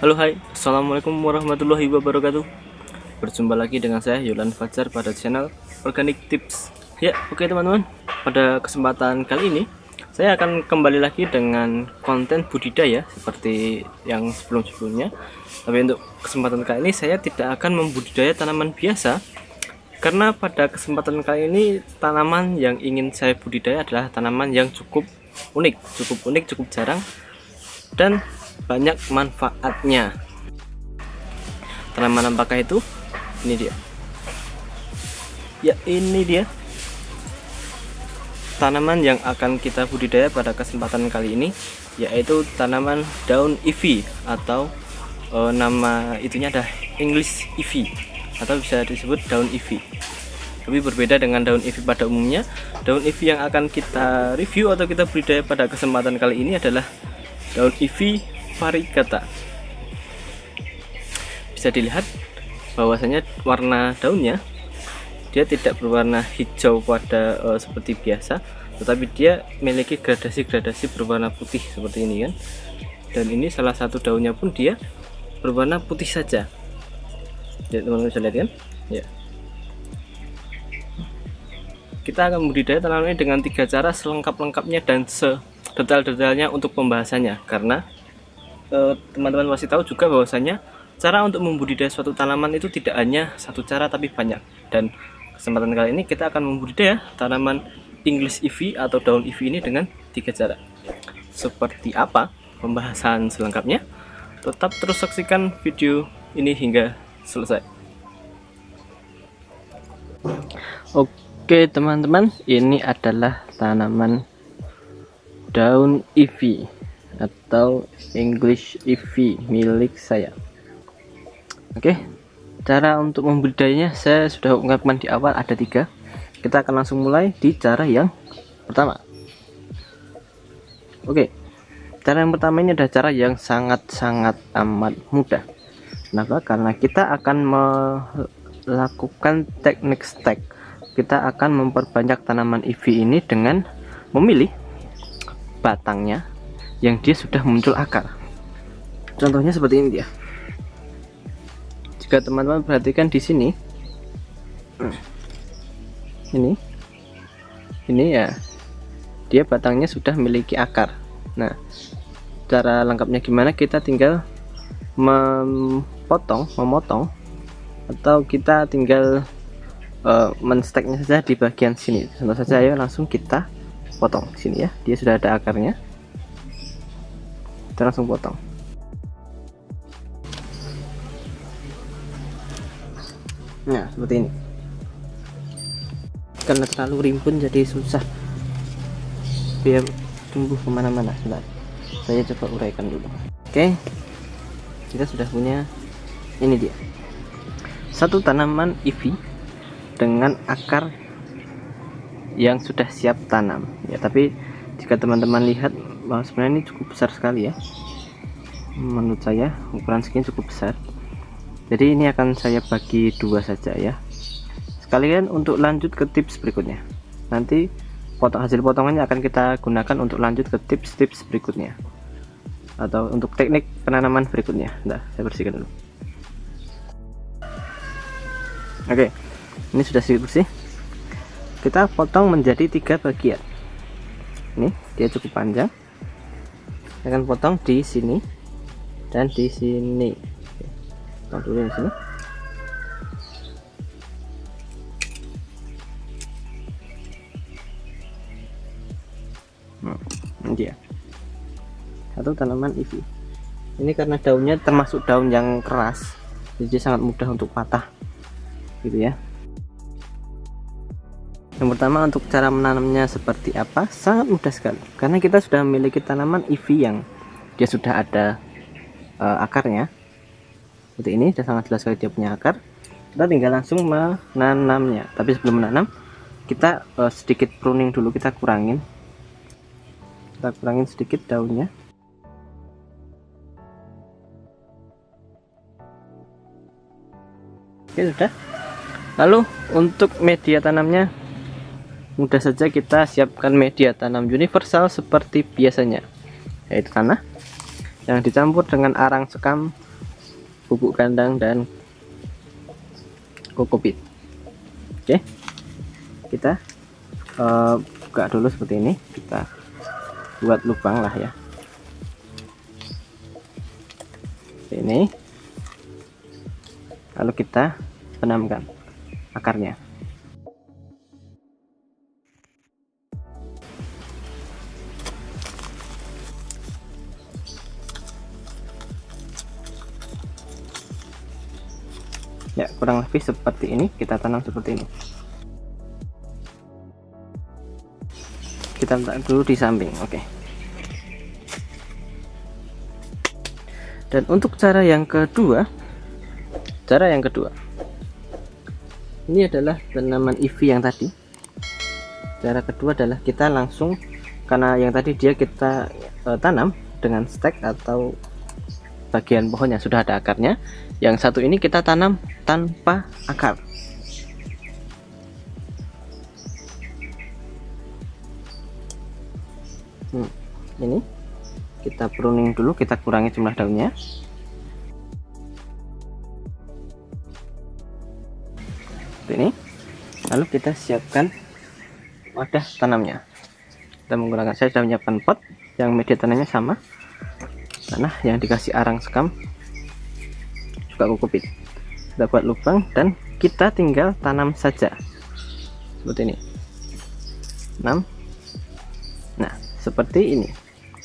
Halo hai, assalamualaikum warahmatullahi wabarakatuh. Berjumpa lagi dengan saya Yolan Fajar pada channel Organic Tips. Ya, oke teman-teman. Pada kesempatan kali ini saya akan kembali lagi dengan konten budidaya seperti yang sebelum-sebelumnya. Tapi untuk kesempatan kali ini saya tidak akan membudidaya tanaman biasa, karena pada kesempatan kali ini tanaman yang ingin saya budidaya adalah tanaman yang cukup unik, cukup jarang dan banyak manfaatnya. Tanaman apakah itu? Ini dia. Ya, ini dia tanaman yang akan kita budidaya pada kesempatan kali ini, yaitu tanaman daun ivy atau nama itunya adalah English ivy atau bisa disebut daun ivy. Tapi berbeda dengan daun ivy pada umumnya. Daun ivy yang akan kita review atau kita budidaya pada kesempatan kali ini adalah daun ivy variegata. Bisa dilihat bahwasanya warna daunnya dia tidak berwarna hijau pada seperti biasa, tetapi dia memiliki gradasi-gradasi berwarna putih seperti ini kan. Dan ini salah satu daunnya pun dia berwarna putih saja. Ya, teman-teman bisa lihat kan? Ya. Kita akan budidaya tanaman ini dengan 3 cara selengkap-lengkapnya dan sedetail-detailnya untuk pembahasannya, karena teman-teman masih tahu juga bahwasanya cara untuk membudidaya suatu tanaman itu tidak hanya satu cara tapi banyak. Dan kesempatan kali ini kita akan membudidaya tanaman English ivy atau daun ivy ini dengan 3 cara. Seperti apa pembahasan selengkapnya? Tetap terus saksikan video ini hingga selesai. Oke teman-teman, ini adalah tanaman daun ivy atau English ivy milik saya. Oke, cara untuk membudidayanya saya sudah ungkapkan di awal, ada 3. Kita akan langsung mulai di cara yang pertama. Oke, cara yang pertama ini adalah cara yang sangat amat mudah. Kenapa? Karena kita akan melakukan teknik stek. Kita akan memperbanyak tanaman ivy ini dengan memilih batangnya yang dia sudah muncul akar. Contohnya seperti ini dia. Jika teman-teman perhatikan di sini, ini ya, dia batangnya sudah memiliki akar. Nah, cara lengkapnya gimana? Kita tinggal memotong, atau kita tinggal mensteknya saja di bagian sini. Contoh saja, ayo langsung kita potong sini ya. Dia sudah ada akarnya. Kita langsung potong. Nah, seperti ini. Karena terlalu rimbun jadi susah biar tumbuh kemana-mana. Sebentar, saya coba uraikan dulu. Oke, kita sudah punya, ini dia, satu tanaman ivy dengan akar yang sudah siap tanam ya. Tapi jika teman-teman lihat bahwa sebenarnya ini cukup besar sekali ya, menurut saya ukuran segini cukup besar. Jadi ini akan saya bagi 2 saja ya, sekalian untuk lanjut ke tips berikutnya. Nanti hasil potongannya akan kita gunakan untuk lanjut ke tips-tips berikutnya atau untuk teknik penanaman berikutnya. Nah, saya bersihkan dulu. Oke, ini sudah bersih. Kita potong menjadi 3 bagian. Ini dia cukup panjang. Saya akan potong di sini dan di sini. Potong dulu di sini. Ini dia, satu tanaman ivy. Ini karena daunnya termasuk daun yang keras, jadi sangat mudah untuk patah, gitu ya. Yang pertama, untuk cara menanamnya seperti apa? Sangat mudah sekali, karena kita sudah memiliki tanaman ivy yang dia sudah ada akarnya. Seperti ini, sudah sangat jelas sekali dia punya akar. Kita tinggal langsung menanamnya. Tapi sebelum menanam, kita sedikit pruning dulu, kita kurangin sedikit daunnya. Oke, sudah. Lalu untuk media tanamnya, mudah saja, kita siapkan media tanam universal seperti biasanya, yaitu tanah yang dicampur dengan arang sekam pupuk kandang dan kokopit. Oke, kita buka dulu seperti ini, kita buat lubang lah ya, seperti ini, lalu kita tanamkan akarnya. Ya, kurang lebih seperti ini, kita tanam seperti ini. Kita letak dulu di samping. Oke. Dan untuk cara yang kedua, ini adalah tanaman ivy yang tadi. Cara kedua adalah kita langsung, karena yang tadi dia kita tanam dengan stek atau bagian pohonnya sudah ada akarnya. Yang satu ini kita tanam tanpa akar. Ini kita pruning dulu, kita kurangi jumlah daunnya. Seperti ini. Lalu kita siapkan wadah tanamnya. Kita menggunakan, saya sudah menyiapkan pot yang media tanamnya sama, tanah yang dikasih arang sekam juga kokopit. Kita buat lubang dan kita tinggal tanam saja seperti ini. 6. Nah, seperti ini.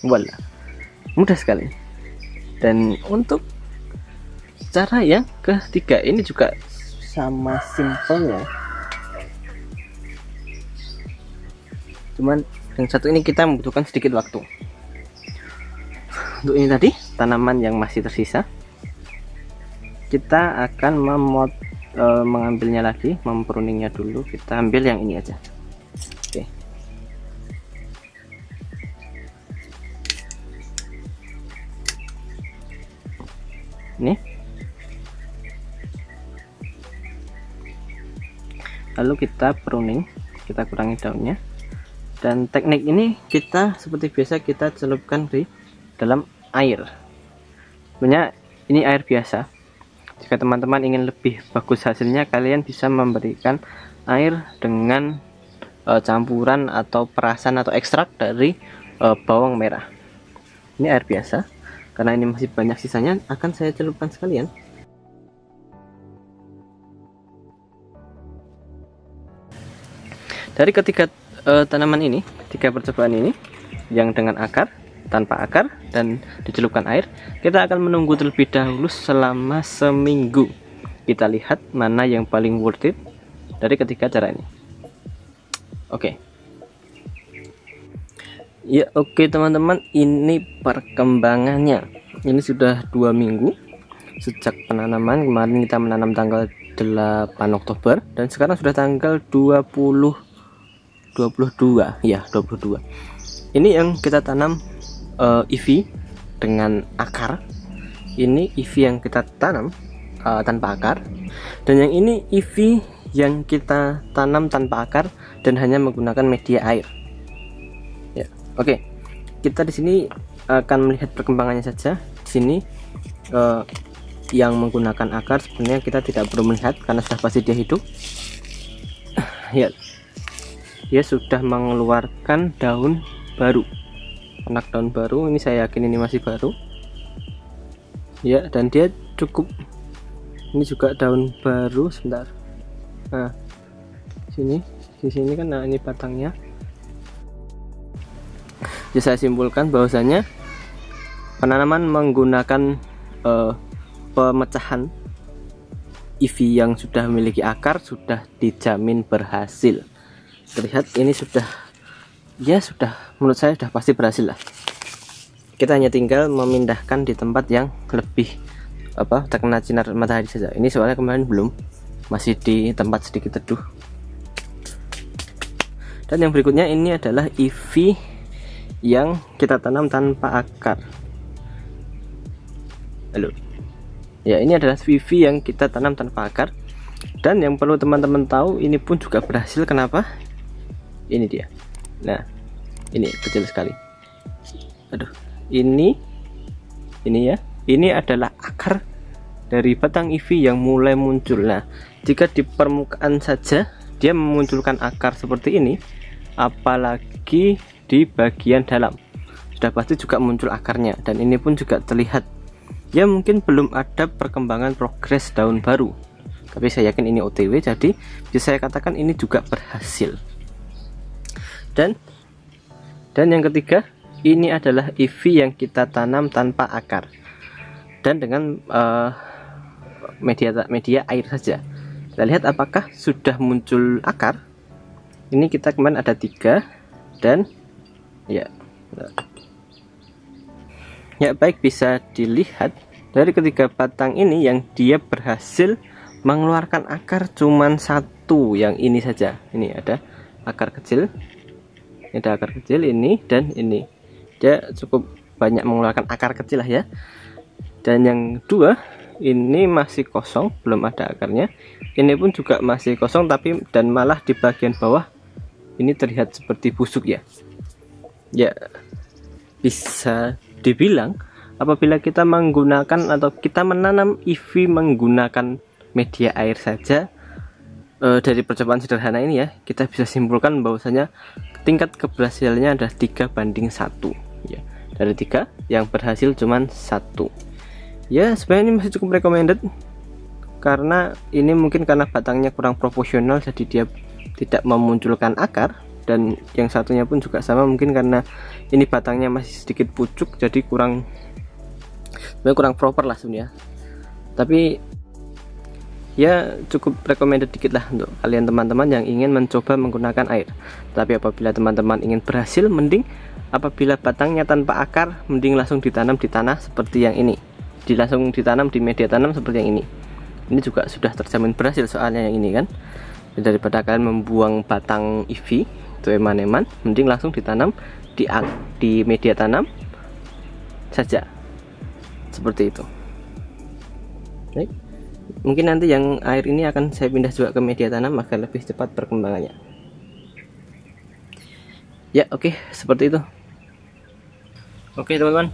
Voila, mudah sekali. Dan untuk cara yang ketiga ini juga sama simpelnya, cuman yang satu ini kita membutuhkan sedikit waktu. Untuk ini tadi tanaman yang masih tersisa, kita akan mengambilnya lagi, mempruningnya dulu. Kita ambil yang ini aja. Oke. Ini. Lalu kita pruning, kita kurangi daunnya. Dan teknik ini kita seperti biasa kita celupkan di dalam air. Sebenarnya ini air biasa. Jika teman-teman ingin lebih bagus hasilnya, kalian bisa memberikan air dengan campuran atau perasan atau ekstrak dari bawang merah. Ini air biasa, karena ini masih banyak sisanya, akan saya celupkan sekalian. Dari ketiga tanaman ini, 3 percobaan ini, yang dengan akar, tanpa akar, dan dicelupkan air, kita akan menunggu terlebih dahulu selama seminggu. Kita lihat mana yang paling worth it dari ketiga cara ini. Oke. Ya, oke teman-teman, ini perkembangannya. Ini sudah 2 minggu sejak penanaman. Kemarin kita menanam tanggal 8 Oktober dan sekarang sudah tanggal 22 ya, 22. Ini yang kita tanam ivy dengan akar. Ini ivy yang kita tanam tanpa akar, dan yang ini ivy yang kita tanam tanpa akar dan hanya menggunakan media air. Ya, oke. Kita di sini akan melihat perkembangannya saja. Di sini yang menggunakan akar sebenarnya kita tidak perlu melihat karena sudah pasti dia hidup. Ya, dia sudah mengeluarkan daun baru, anak daun baru. Ini saya yakin ini masih baru ya, dan dia cukup, ini juga daun baru. Sebentar, nah di sini kan, nah ini batangnya. Jadi saya simpulkan bahwasanya penanaman menggunakan pemecahan ivy yang sudah memiliki akar sudah dijamin berhasil. Terlihat ini sudah, ya sudah, menurut saya sudah pasti berhasil lah. Kita hanya tinggal memindahkan di tempat yang lebih terkena sinar matahari saja. Ini soalnya kemarin belum, masih di tempat sedikit teduh. Dan yang berikutnya ini adalah ivy yang kita tanam tanpa akar. Halo. Ya, ini adalah ivy yang kita tanam tanpa akar. Dan yang perlu teman-teman tahu, ini pun juga berhasil. Kenapa? Ini dia. Nah, ini kecil sekali. Aduh, ini ya. Ini adalah akar dari batang ivy yang mulai muncul. Nah, jika di permukaan saja dia memunculkan akar seperti ini, apalagi di bagian dalam sudah pasti juga muncul akarnya. Dan ini pun juga terlihat ya, mungkin belum ada perkembangan progres daun baru, tapi saya yakin ini OTW, jadi bisa saya katakan ini juga berhasil. Dan yang ketiga, ini adalah ivy yang kita tanam tanpa akar dan dengan media air saja. Kita lihat apakah sudah muncul akar. Ini kita kemarin ada 3 dan ya baik, bisa dilihat dari ketiga batang ini yang dia berhasil mengeluarkan akar cuman 1, yang ini saja. Ini ada akar kecil, ini dan ini, dia cukup banyak mengeluarkan akar kecil lah ya. Dan yang 2 ini masih kosong, belum ada akarnya. Ini pun juga masih kosong, tapi dan malah di bagian bawah ini terlihat seperti busuk ya. Ya, bisa dibilang apabila kita menggunakan atau kita menanam ivy menggunakan media air saja, dari percobaan sederhana ini ya, kita bisa simpulkan bahwasanya tingkat keberhasilannya adalah 3:1 ya. Dari 3 yang berhasil cuman 1. Ya, sebenarnya ini masih cukup recommended karena ini mungkin karena batangnya kurang proporsional, jadi dia tidak memunculkan akar. Dan yang satunya pun juga sama, mungkin karena ini batangnya masih sedikit pucuk, jadi kurang proper lah sebenarnya. Tapi ya cukup recommended dikit lah untuk kalian teman-teman yang ingin mencoba menggunakan air. Tapi apabila teman-teman ingin berhasil, mending apabila batangnya tanpa akar, mending langsung ditanam di tanah seperti yang ini, langsung ditanam di media tanam seperti yang ini. Ini juga sudah terjamin berhasil soalnya yang ini kan. Daripada kalian membuang batang ivy itu eman-eman, mending langsung ditanam di media tanam saja seperti itu. Baik, mungkin nanti yang air ini akan saya pindah juga ke media tanam agar lebih cepat perkembangannya. Ya, oke, seperti itu. Oke teman-teman,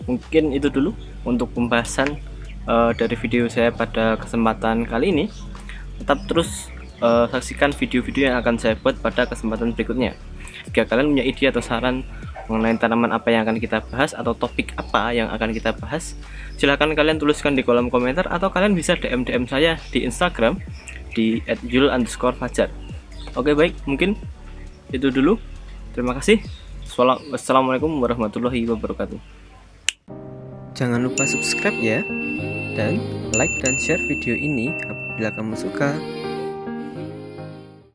mungkin itu dulu untuk pembahasan dari video saya pada kesempatan kali ini. Tetap terus saksikan video-video yang akan saya buat pada kesempatan berikutnya. Jika kalian punya ide atau saran mengenai tanaman apa yang akan kita bahas atau topik apa yang akan kita bahas, silahkan kalian tuliskan di kolom komentar, atau kalian bisa DM saya di Instagram di @yul_fajar. Oke, baik, mungkin itu dulu. Terima kasih. Wassalamualaikum warahmatullahi wabarakatuh. Jangan lupa subscribe ya, dan like dan share video ini apabila kamu suka.